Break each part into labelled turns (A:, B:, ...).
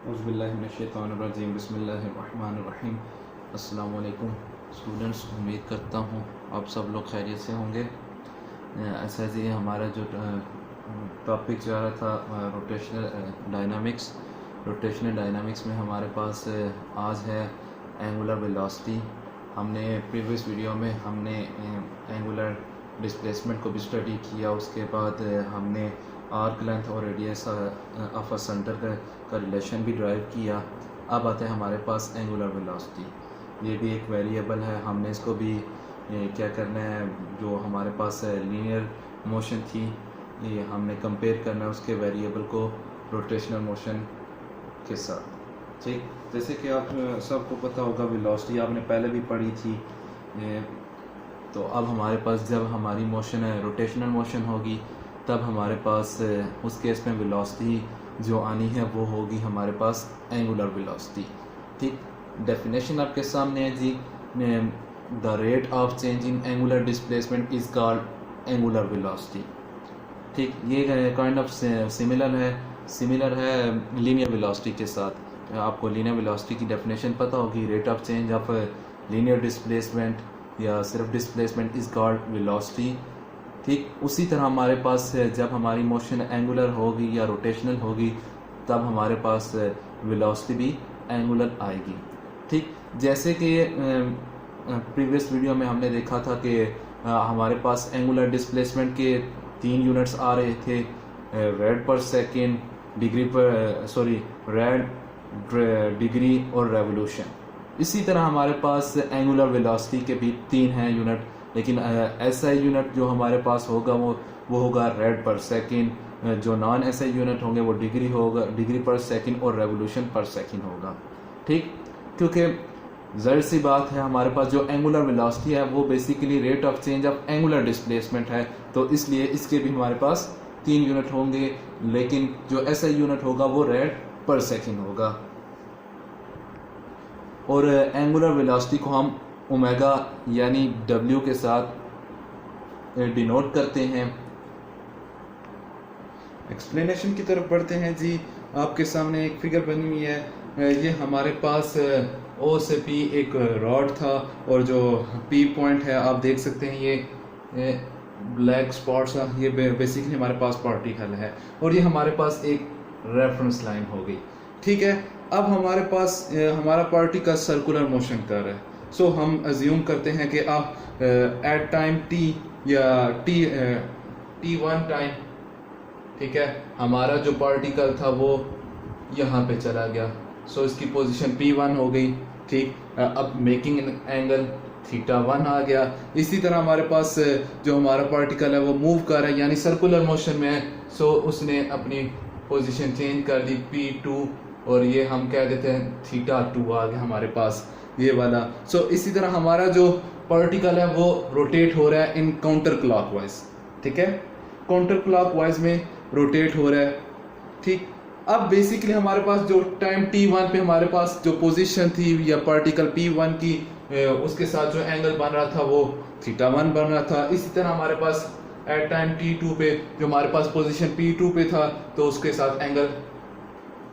A: औज़ुबिल्लाहिमिनश्शैतानिर्रजीम बिस्मिल्लाहिर्रहमानिर्रहीम। अस्सलाम वालेकुम स्टूडेंट्स, उम्मीद करता हूँ आप सब लोग खैरियत से होंगे। ऐसा जी हमारा जो टॉपिक जा रहा था रोटेशनल डायनामिक्स में हमारे पास आज है एंगुलर वेलोसिटी। हमने प्रीवियस वीडियो में हमने एंगुलर डिस्प्लेसमेंट को भी स्टडी किया, उसके बाद हमने आर्क लेंथ और रेडियस ऑफ अ सेंटर का रिलेशन भी ड्राइव किया। अब आते हैं हमारे पास एंगुलर वेलोसिटी। ये भी एक वेरिएबल है, हमने इसको भी क्या करना है, जो हमारे पास लीनियर मोशन थी ये हमने कंपेयर करना है उसके वेरिएबल को रोटेशनल मोशन के साथ। ठीक, जैसे कि आप सबको पता होगा वेलोसिटी आपने पहले भी पढ़ी थी। तो अब हमारे पास जब हमारी मोशन है रोटेशनल मोशन होगी तब हमारे पास उस केस में वेलोसिटी जो आनी है वो होगी हमारे पास एंगुलर वेलोसिटी। ठीक, डेफिनेशन आपके सामने है जी। The rate of change in angular displacement is called angular velocity. ठीक, ये काइंड ऑफ सिमिलर है लीनियर वेलोसिटी के साथ। आपको लीनियर वेलोसिटी की डेफिनेशन पता होगी, rate of change of linear displacement या सिर्फ डिस्प्लेसमेंट इज़ कॉल्ड वेलोसिटी। ठीक, उसी तरह हमारे पास जब हमारी मोशन एंगुलर होगी या रोटेशनल होगी तब हमारे पास वेलोसिटी भी एंगुलर आएगी। ठीक, जैसे कि प्रीवियस वीडियो में हमने देखा था कि हमारे पास एंगुलर डिस्प्लेसमेंट के 3 यूनिट्स आ रहे थे, रेड पर सेकेंड, रेड, डिग्री और रेवोल्यूशन। इसी तरह हमारे पास एंगुलर वेलोसिटी के भी 3 हैं यूनिट, लेकिन ऐसा यूनिट जो हमारे पास होगा वो होगा रेड पर सेकेंड। जो नॉन ऐसा यूनिट होंगे वो डिग्री पर सेकेंड और रेवोल्यूशन पर सेकेंड होगा। ठीक, क्योंकि ज़ाहिर सी बात है हमारे पास जो एंगुलर वेलोसिटी है वो basically rate of change of angular displacement है, तो इसलिए इसके भी हमारे पास 3 यूनिट होंगे, लेकिन जो ऐसा यूनिट होगा वो रेड पर सेकेंड होगा। और एंगुलर वेलोसिटी को हम ओमेगा यानी W के साथ डिनोट करते हैं। एक्सप्लेनेशन की तरफ बढ़ते हैं जी। आपके सामने एक फिगर बनी हुई है, ये हमारे पास O से P एक रॉड था और जो P पॉइंट है आप देख सकते हैं ये ब्लैक स्पॉट्स, ये बेसिकली हमारे पास पार्टिकल है और ये हमारे पास एक रेफरेंस लाइन हो गई। ठीक है, अब हमारे पास हमारा पार्टिकल सर्कुलर मोशन कर रहा है। सो हम अज्यूम करते हैं कि आप एट टाइम t या t1 टाइम, ठीक है, हमारा जो पार्टिकल था वो यहाँ पे चला गया। सो इसकी पोजीशन p1 हो गई। ठीक, अब मेकिंग एंगल θ1 आ गया। इसी तरह हमारे पास जो हमारा पार्टिकल है वो मूव कर रहा है यानी सर्कुलर मोशन में है। सो उसने अपनी पोजीशन चेंज कर दी p2 और ये हम कह देते हैं θ2 आ गया हमारे पास ये वाला। सो इसी तरह हमारा जो पार्टिकल है वो रोटेट हो रहा है इन काउंटर क्लॉकवाइज। ठीक है, काउंटर क्लॉकवाइज में रोटेट हो रहा है। ठीक, अब बेसिकली हमारे पास जो टाइम t1 पे हमारे पास जो पोजीशन थी या पार्टिकल p1 की उसके साथ जो एंगल बन रहा था वो θ1 बन रहा था। इसी तरह हमारे पास एट टाइम t2 पे जो हमारे पास पोजीशन p2 पे था तो उसके साथ एंगल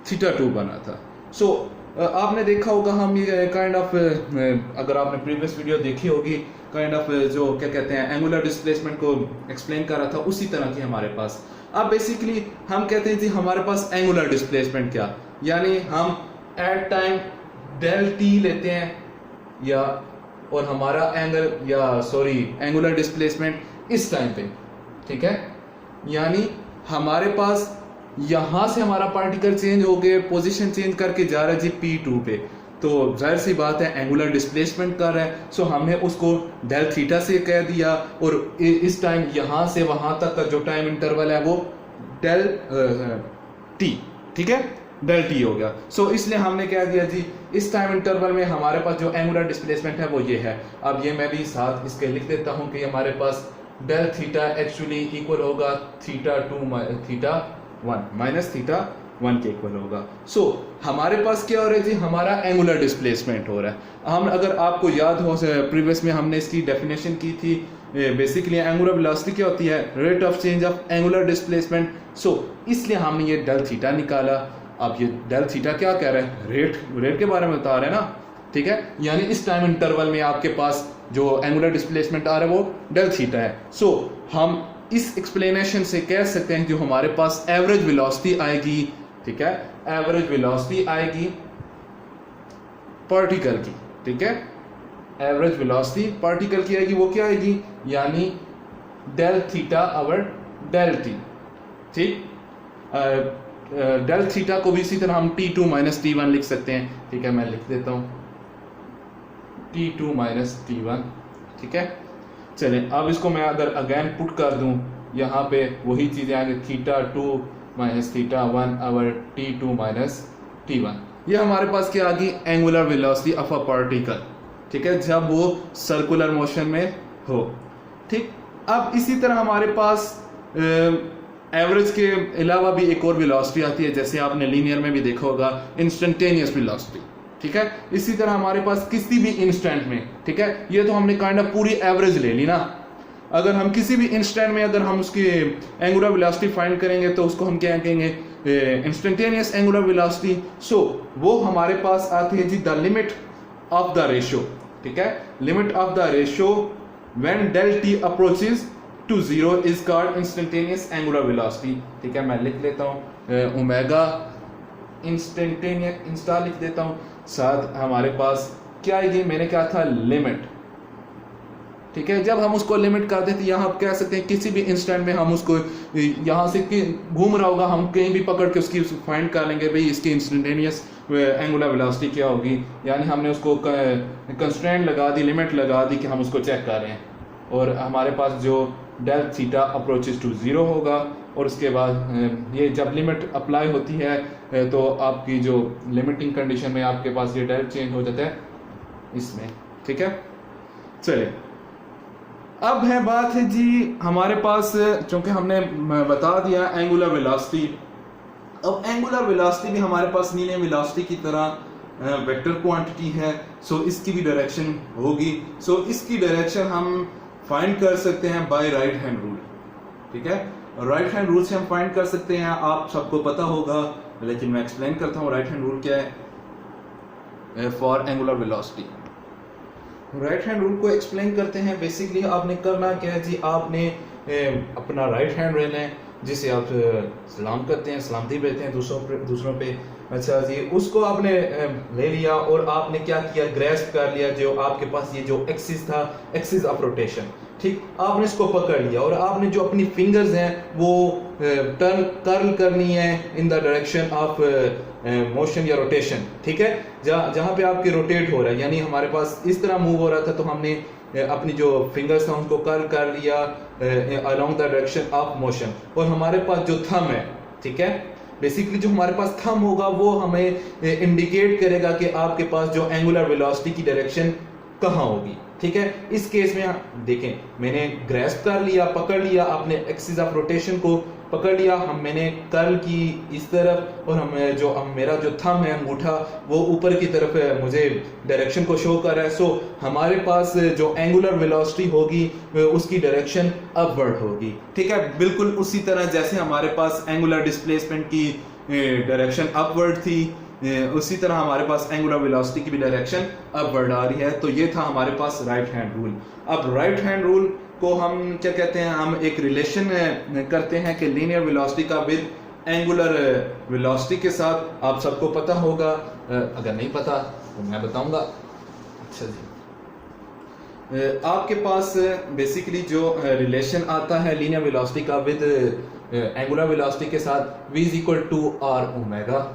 A: θ2 बना था। सो आपने देखा होगा हम ये काइंड ऑफ अगर आपने प्रीवियस वीडियो देखी होगी काइंड ऑफ जो क्या कहते हैं एंगुलर डिस्प्लेसमेंट को एक्सप्लेन कर रहा था उसी तरह की हमारे पास। अब बेसिकली हम कहते हैं जी हमारे पास एंगुलर डिस्प्लेसमेंट क्या, यानी हम एट टाइम डेल टी लेते हैं या और हमारा एंगुलर डिस्प्लेसमेंट इस टाइम पे। ठीक है, यानी हमारे पास यहां से हमारा पार्टिकल चेंज हो गए, पोजीशन चेंज करके जा रहा है जी p2 पे, तो जाहिर सी बात है एंगुलर डिस्प्लेसमेंट कर रहा है। सो हमने उसको डेल थीटा से कह दिया और इस टाइम यहां से वहां तक का जो टाइम इंटरवल है वो डेल t, ठीक है, डेल t हो गया। सो इसलिए हमने कह दिया जी इस टाइम इंटरवल में हमारे पास जो एंगुलर डिस्प्लेसमेंट है वो ये है। अब ये मैं भी साथ इसके लिख देता हूं कि हमारे पास डेल थीटा एक्चुअली इक्वल होगा θ1 माइनस θ1 के इक्वल होगा। सो हमारे पास क्या हो रहा है जी, हमारा एंगुलर डिस्प्लेसमेंट हो रहा है। हम अगर आपको याद हो प्रीवियस में हमने इसकी डेफिनेशन की थी, बेसिकली एंगुलर वेलोसिटी क्या होती है, rate of change of angular displacement. So इसलिए हमने ये डेल थीटा निकाला। अब ये डेल थीटा क्या कह रहा है, रेट के बारे में बता रहे हैं ना, ठीक है। यानी इस टाइम इंटरवल में आपके पास जो एंगुलर डिस्प्लेसमेंट आ रहा है वो डेल थीटा है। सो हम इस एक्सप्लेनेशन से कह सकते हैं जो हमारे पास एवरेज वेलोसिटी आएगी, ठीक है, एवरेज वेलोसिटी आएगी पार्टिकल की, ठीक है, एवरेज वेलोसिटी पार्टिकल की आएगी, वो क्या आएगी, यानी del theta over del T, ठीक। डेल थीटा को भी इसी तरह हम T2 माइनस T1 लिख सकते हैं, ठीक है, मैं लिख देता हूं T2 माइनस T1, ठीक है। चलिए अब इसको मैं अगर अगेन पुट कर दूं यहाँ पे वही चीजें आएंगे, θ2 minus θ1 over T2 minus T1। ये हमारे पास क्या आ गई, angular velocity of a particle, ठीक है, जब वो सर्कुलर मोशन में हो, ठीक। अब इसी तरह हमारे पास एवरेज के अलावा भी एक और वेलोसिटी आती है, जैसे आपने लीनियर में भी देखा होगा, इंस्टेंटेनियस वेलोसिटी, ठीक है। इसी तरह हमारे पास किसी भी इंस्टेंट में, ठीक है, ये तो हमने काइंड ऑफ पूरी एवरेज ले ली ना, अगर हम किसी भी इंस्टेंट में अगर हम उसकी एंगुलर वेलोसिटी फाइंड करेंगे तो उसको हम क्या कहेंगे, इंस्टेंटेनियस एंगुलर वेलोसिटी। सो वो हमारे पास आती है जी the limit of the ratio, ठीक है, limit of the ratio when del t approaches to zero is called instantaneous angular velocity, ठीक है। मैं लिख लेता हूँ ओमेगा इंस्टेंटेनियस इंस्टा लिख देता हूँ, साथ हमारे पास क्या आएगी, मैंने कहा था लिमिट, ठीक है। जब हम उसको लिमिट कर देते, यहाँ आप कह सकते हैं किसी भी इंस्टेंट में हम उसको यहाँ से घूम रहा होगा, हम कहीं भी पकड़ के उसकी फाइंड कर लेंगे भाई इसकी इंस्टेंटेनियस एंगुलर वेलोसिटी क्या होगी, यानी हमने उसको कंस्ट्रेंट लगा दी, लिमिट लगा दी कि हम उसको चेक कर रहे हैं, और हमारे पास जो del theta approaches to zero होगा, और उसके बाद ये जब लिमिट अप्लाई होती है तो आपकी जो लिमिटिंग कंडीशन में आपके पास ये डेल चेंज हो जाता है इसमें, ठीक है। चलिए अब है बात है जी हमारे पास, चूंकि हमने बता दिया एंगुलर वेलोसिटी, अब एंगुलर वेलोसिटी भी हमारे पास लीनियर वेलोसिटी की तरह वेक्टर क्वांटिटी है, सो इसकी भी डायरेक्शन होगी, सो इसकी डायरेक्शन हम फाइंड कर सकते हैं बाय राइट हैंड रूल, ठीक है। राइट हैंड रूल से हम फाइंड कर सकते हैं, आप सबको पता होगा, लेकिन मैं एक्सप्लेन करता हूँ राइट हैंड रूल क्या है for angular velocity. Right hand rule को एक्सप्लेन करते हैं। बेसिकली आपने करना क्या है जी, आपने अपना राइट हैंड लेना है जिसे आप सलाम करते हैं, सलामती भेजते हैं दूसरों पे, अच्छा जी, उसको आपने ले लिया और आपने क्या किया, ग्रैस्प कर लिया जो आपके पास ये जो एक्सिस था, एक्सिस ऑफ रोटेशन, ठीक, आपने इसको पकड़ लिया और आपने जो अपनी फिंगर्स हैं वो टर्न कर्ल करनी है in the direction of motion या रोटेशन, ठीक है, जहां पे आपके रोटेट हो रहा है, यानी हमारे पास इस तरह मूव हो रहा था तो हमने अपनी जो फिंगर्स था उनको कर्ल कर लिया along the direction of motion, और हमारे पास जो थंब है, ठीक है, बेसिकली जो हमारे पास थंब होगा वो हमें इंडिकेट करेगा कि आपके पास जो एंगुलर वेलोसिटी की डायरेक्शन कहाँ होगी, ठीक है। इस केस में देखें, मैंने ग्रैस्प कर लिया, पकड़ लिया, आपने एक्सिस ऑफ रोटेशन को पकड़ लिया, मैंने कर्ल की इस तरफ, और मेरा जो थंब है अंगूठा वो ऊपर की तरफ मुझे डायरेक्शन को शो कर रहा है। सो हमारे पास जो एंगुलर वेलोसिटी होगी उसकी डायरेक्शन अपवर्ड होगी, ठीक है, बिल्कुल उसी तरह जैसे हमारे पास एंगुलर डिस्प्लेसमेंट की डायरेक्शन अपवर्ड थी, उसी तरह हमारे पास एंगुलर वेलोसिटी की भी डायरेक्शन अपवर्ड आ रही है। तो ये था हमारे पास राइट हैंड रूल। अब राइट हैंड रूल को हम क्या कहते हैं, हम एक रिलेशन करते हैं कि लीनियर वेलोसिटी का विद एंगुलर वेलोसिटी के साथ, आप सबको पता होगा, अगर नहीं पता तो मैं बताऊंगा। अच्छा जी, आपके पास बेसिकली जो रिलेशन आता है लीनियर वेलोसिटी का विद एंगुलर वेलोसिटी के साथ, v is equal to R omega,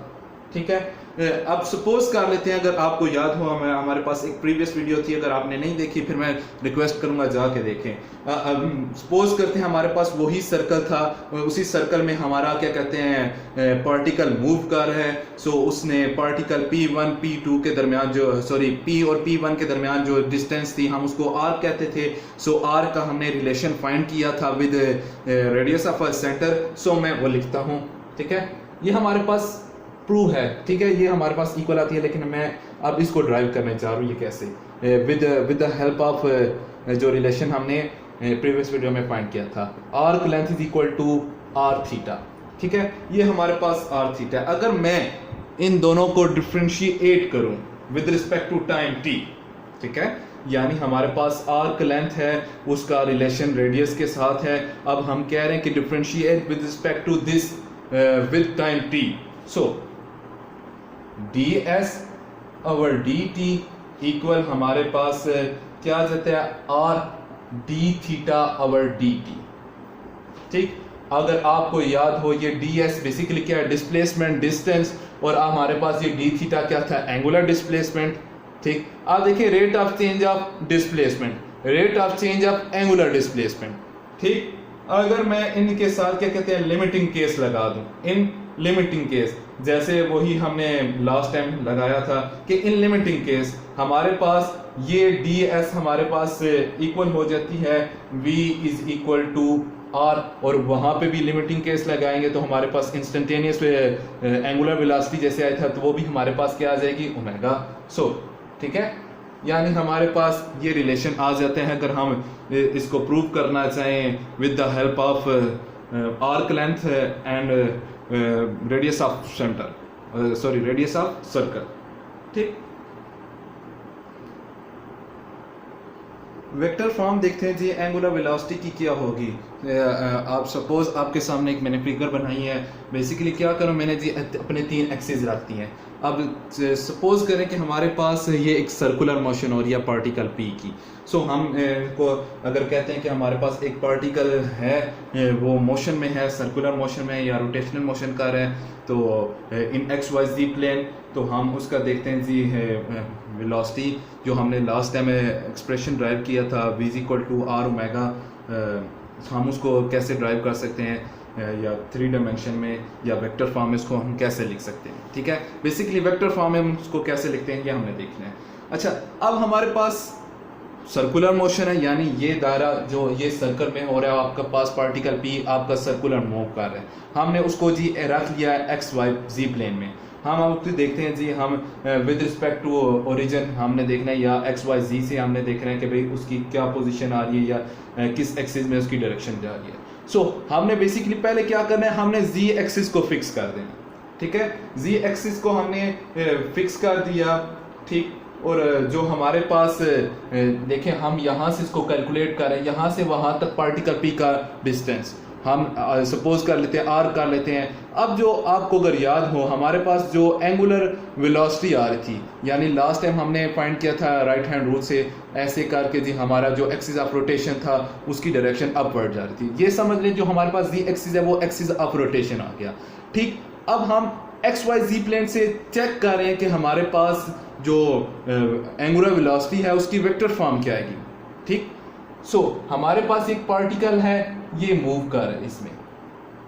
A: ठीक है। अब सपोज कर लेते हैं, अगर आपको याद हो, हमारे पास एक प्रीवियस वीडियो थी, अगर आपने नहीं देखी फिर मैं रिक्वेस्ट करूंगा जाके देखें। सपोज करते हैं हमारे पास वही सर्कल था, उसी सर्कल में हमारा क्या कहते हैं पार्टिकल मूव कर रहा है। सो उसने पार्टिकल P1 P2 के दरमियान P और P1 के दरमियान जो डिस्टेंस थी हम उसको R कहते थे। सो R का हमने रिलेशन फाइंड किया था with radius of a center. So मैं वो लिखता हूँ, ठीक है, ये हमारे पास प्रूव है, ठीक है, ये हमारे पास इक्वल आती है, लेकिन मैं अब इसको ड्राइव करने जा रहा हूँ। ये कैसे, विद द हेल्प ऑफ जो रिलेशन हमने प्रीवियस वीडियो में फाइंड किया था, arc length is equal to R theta, ठीक है, ये हमारे पास आर थीटा है। अगर मैं इन दोनों को डिफ्रेंशिएट करूं with respect to time T, ठीक है, यानी हमारे पास आर्क लेंथ है, उसका रिलेशन रेडियस के साथ है। अब हम कह रहे हैं कि differentiate with respect to this with time T, so D S over D T equal हमारे पास क्या जाता है, R D theta over D T. ठीक, अगर आपको याद हो ये डी एस बेसिकली क्या है, डिस्प्लेसमेंट डिस्टेंस, और हमारे पास ये डी थीटा क्या था, एंगुलर डिस्प्लेसमेंट। ठीक, आप देखिए rate of change of displacement, rate of change of angular displacement. ठीक, अगर मैं इनके साथ क्या कहते हैं लिमिटिंग केस लगा दूं, इन लिमिटिंग केस जैसे वही हमने लास्ट टाइम लगाया था कि इन लिमिटिंग केस हमारे पास ये डी एस हमारे पास इक्वल हो जाती है v is equal to R, और वहां पे भी लिमिटिंग केस लगाएंगे तो हमारे पास इंस्टेंटेनियस एंगुलर वेलोसिटी जैसे आया था तो वो भी हमारे पास क्या आ जाएगी, ओमेगा। सो ठीक है, यानी हमारे पास ये रिलेशन आ जाते हैं अगर हम इसको प्रूव करना चाहें with the help of arc length and radius of centre, sorry radius of circle. ठीक, वेक्टर फॉर्म देखते हैं जी एंगुलर वेलोसिटी की क्या होगी। आप सपोज आपके सामने एक मैंने फिगर बनाई है, बेसिकली क्या करूं मैंने जी अपने 3 एक्सिस रख दी हैं। अब सपोज करें कि हमारे पास ये एक सर्कुलर मोशन हो रही है पार्टिकल पी की। सो हम को अगर कहते हैं कि हमारे पास एक पार्टिकल है वो मोशन में है, सर्कुलर मोशन में या रोटेशनल मोशन कर रहा है, तो इन एक्स वाई जी प्लेन, तो हम उसका देखते हैं जी वेलोसिटी जो हमने लास्ट टाइम एक्सप्रेशन ड्राइव किया था v equal to R omega, हम उसको कैसे ड्राइव कर सकते हैं या 3 डायमेंशन में या वेक्टर फॉर्म में इसको हम कैसे लिख सकते हैं। ठीक है, बेसिकली वेक्टर फॉर्म में हम उसको कैसे लिखते हैं ये हमने देखना है। अच्छा, अब हमारे पास सर्कुलर मोशन है, यानी ये दायरा जो ये सर्कल में हो रहा है, आपका पास पार्टिकल पी आपका सर्कुलर मूव कर रहा है, हमने उसको जी रख लिया है एक्स वाई जी प्लेन में। हम अब देखते हैं जी हम विद रिस्पेक्ट टू ओरिजिन हमने देखना है या एक्स वाई जी से हमने देखना है कि भाई उसकी क्या पोजीशन आ रही है या किस एक्सिस में उसकी डायरेक्शन जा रही है। सो हमने बेसिकली पहले क्या करना है, हमने जी एक्सिस को फिक्स कर देना। ठीक है, जी एक्सिस को हमने फिक्स कर दिया। ठीक, और जो हमारे पास देखें हम यहाँ से इसको कैलकुलेट करें, यहाँ से वहाँ तक पार्टिकल पी का डिस्टेंस हम सपोज कर लेते हैं आर कर लेते हैं। अब जो आपको अगर याद हो हमारे पास जो एंगुलर वेलोसिटी आ रही थी, यानी लास्ट टाइम हमने फाइंड किया था राइट हैंड रूल से ऐसे करके जी हमारा जो एक्सिस ऑफ रोटेशन था उसकी डायरेक्शन अपवर्ड जा रही थी। ये समझ लें जो हमारे पास जी एक्सिस है वो एक्सिस ऑफ रोटेशन आ गया। ठीक, अब हम एक्स वाई जी प्लेन से चेक कर रहे हैं कि हमारे पास जो एंगुलर वेलोसिटी है उसकी वेक्टर फॉर्म क्या आएगी। ठीक, सो हमारे पास एक पार्टिकल है ये मूव कर रहा है इसमें।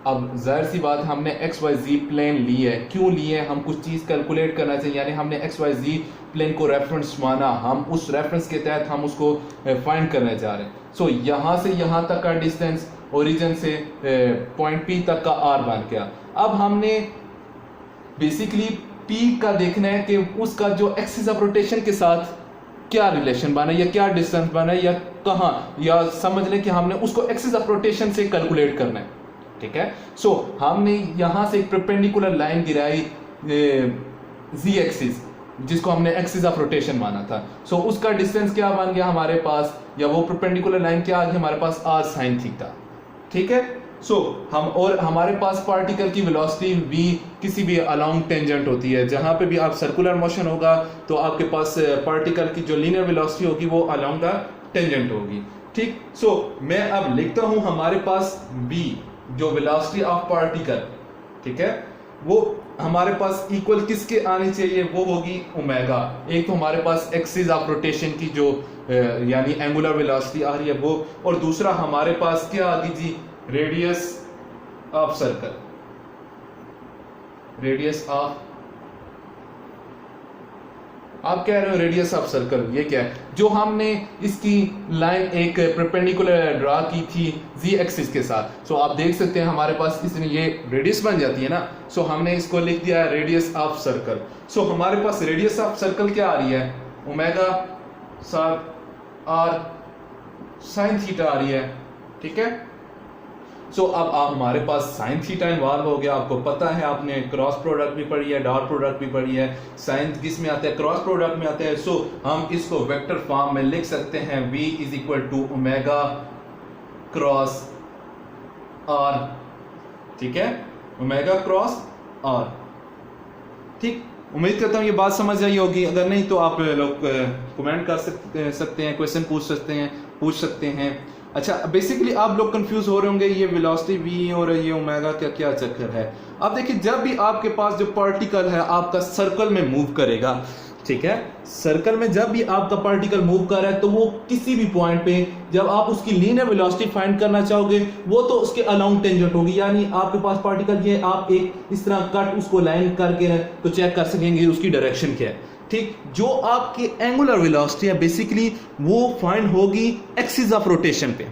A: अब जाहिर सी बात हमने एक्स वाई जी प्लेन ली है, क्यों ली है, हम कुछ चीज़ कैलकुलेट करना चाहिए, यानी हमने एक्स वाई जी प्लेन को रेफरेंस माना, हम उस रेफरेंस के तहत हम उसको फाइंड करने जा रहे हैं। सो यहाँ से यहाँ तक का डिस्टेंस ओरिजिन से पॉइंट पी तक का आर बन गया। अब हमने बेसिकली पी का देखना है कि उसका जो एक्सिस ऑफ रोटेशन के साथ क्या रिलेशन बना या क्या डिस्टेंस बना या कहाँ, या समझ लें कि हमने उसको एक्सिस ऑफ रोटेशन से कैलकुलेट करना है। ठीक है, सो हमने यहाँ से एक परपेंडिकुलर लाइन गिराई जी एक्सिस जिसको हमने एक्सिस ऑफ रोटेशन माना था। सो उसका डिस्टेंस क्या बन गया हमारे पास, या वो परपेंडिकुलर लाइन क्या आ गई हमारे पास, आर साइन थीटा। ठीक है, सो हम और हमारे पास पार्टिकल की वेलोसिटी v किसी भी अलोंग टेंजेंट होती है, जहां पे भी आप सर्कुलर मोशन होगा तो आपके पास पार्टिकल की जो लीनियर वेलोसिटी होगी वो अलोंग द टेंजेंट होगी। ठीक, सो मैं अब लिखता हूं हमारे पास v जो वेलोसिटी ऑफ पार्टिकल, ठीक है, वो हमारे पास इक्वल किसके आनी चाहिए, वो होगी ओमेगा। एक तो हमारे पास एक्सिस ऑफ रोटेशन की जो यानी एंगुलर वेलोसिटी आ रही है वो, और दूसरा हमारे पास क्या आ गई जी, radius of circle, radius of, आप कह रहे हो रेडियस ऑफ सर्कल, ये क्या है, जो हमने इसकी लाइन एक परपेंडिकुलर ड्रा की थी जी एक्सिस के साथ। सो आप देख सकते हैं हमारे पास इसमें ये रेडियस बन जाती है ना। सो हमने इसको लिख दिया रेडियस ऑफ सर्कल। सो हमारे पास रेडियस ऑफ सर्कल क्या आ रही है, ओमेगा साथ आर साइन थीटा आ रही है। ठीक है, सो अब आप हमारे पास साइन थीटा इन्वॉल्व हो गया, आपको पता है, आपने क्रॉस प्रोडक्ट भी पढ़ी है, डॉट प्रोडक्ट भी पढ़ी है, साइन किस में आता है, क्रॉस प्रोडक्ट में आता है। सो हम इसको वेक्टर फॉर्म में लिख सकते हैं, v is equal to omega cross r, ठीक है, ओमेगा क्रॉस r, ठीक। उम्मीद करता हूँ ये बात समझ आई होगी, अगर नहीं तो आप लोग कमेंट कर सकते हैं, क्वेश्चन पूछ सकते हैं। अच्छा, बेसिकली आप लोग कंफ्यूज हो रहे होंगे ये वेलोसिटी v और ये ओमेगा का क्या चक्कर है। अब देखिए, जब भी आपके पास जो पार्टिकल है आपका सर्कल में मूव करेगा, ठीक है, सर्कल में जब भी आपका पार्टिकल मूव कर रहा है तो वो किसी भी पॉइंट पे जब आप उसकी लीनियर वेलोसिटी फाइंड करना चाहोगे वो तो उसके अलोंग टेंजेंट होगी, यानी आपके पास पार्टिकल ये आप एक इस तरह कट उसको लाइन करके तो चेक कर सकेंगे उसकी डायरेक्शन क्या है, ठीक। जो आपकी एंगुलर वेलोसिटी है बेसिकली वो फाइंड होगी एक्सिस ऑफ रोटेशन पे,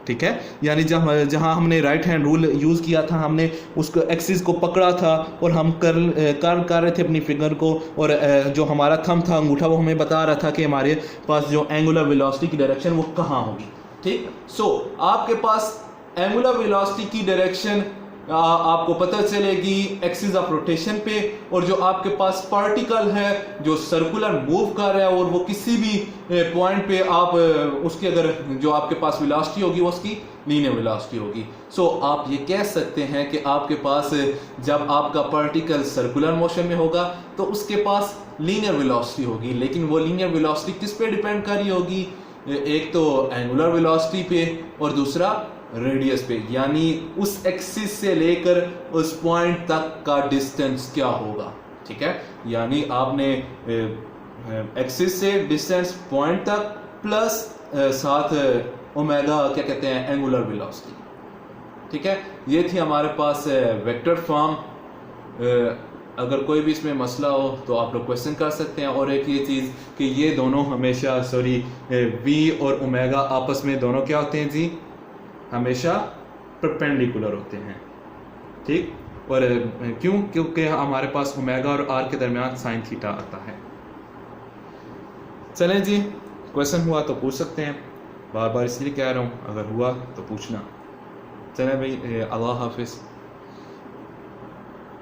A: ठीक है, यानी जहां हमने राइट हैंड रूल यूज किया था, हमने उसको एक्सिस को पकड़ा था और हम कर रहे थे अपनी फिंगर को, और जो हमारा थंब था, अंगूठा, वो हमें बता रहा था कि हमारे पास जो एंगुलर वेलोसिटी की डायरेक्शन वो कहाँ होगी, ठीक। सो आपके पास एंगुलर वेलोसिटी की डायरेक्शन आपको पता चलेगी एक्सिस ऑफ रोटेशन पे, और जो आपके पास पार्टिकल है जो सर्कुलर मूव कर रहा है और वो किसी भी पॉइंट पे आप उसके अगर जो आपके पास वेलोसिटी होगी वो उसकी लीनियर वेलोसिटी होगी। सो आप ये कह सकते हैं कि आपके पास जब आपका पार्टिकल सर्कुलर मोशन में होगा तो उसके पास लीनियर वेलोसिटी होगी, लेकिन वो लीनियर वेलोसिटी किस पे डिपेंड कर रही होगी, एक तो एंगुलर वेलोसिटी पे और दूसरा रेडियस पे, यानी उस एक्सिस से लेकर उस पॉइंट तक का डिस्टेंस क्या होगा, ठीक है, यानी आपने एक्सिस से डिस्टेंस पॉइंट तक प्लस साथ ओमेगा क्या कहते हैं एंगुलर वेलोसिटी, ठीक है। ये थी हमारे पास वेक्टर फॉर्म। अगर कोई भी इसमें मसला हो तो आप लोग क्वेश्चन कर सकते हैं। और एक ये चीज़ कि ये दोनों हमेशा v और ओमेगा आपस में दोनों क्या होते हैं जी, हमेशा परपेंडिकुलर होते हैं, ठीक। और क्यों, क्योंकि हमारे पास ओमेगा और r के दरमियान साइन थीटा आता है। चलें जी, क्वेश्चन हुआ तो पूछ सकते हैं, बार बार इसलिए कह रहा हूँ, अगर हुआ तो पूछना। चलें भाई, अल्लाह हाफिज़।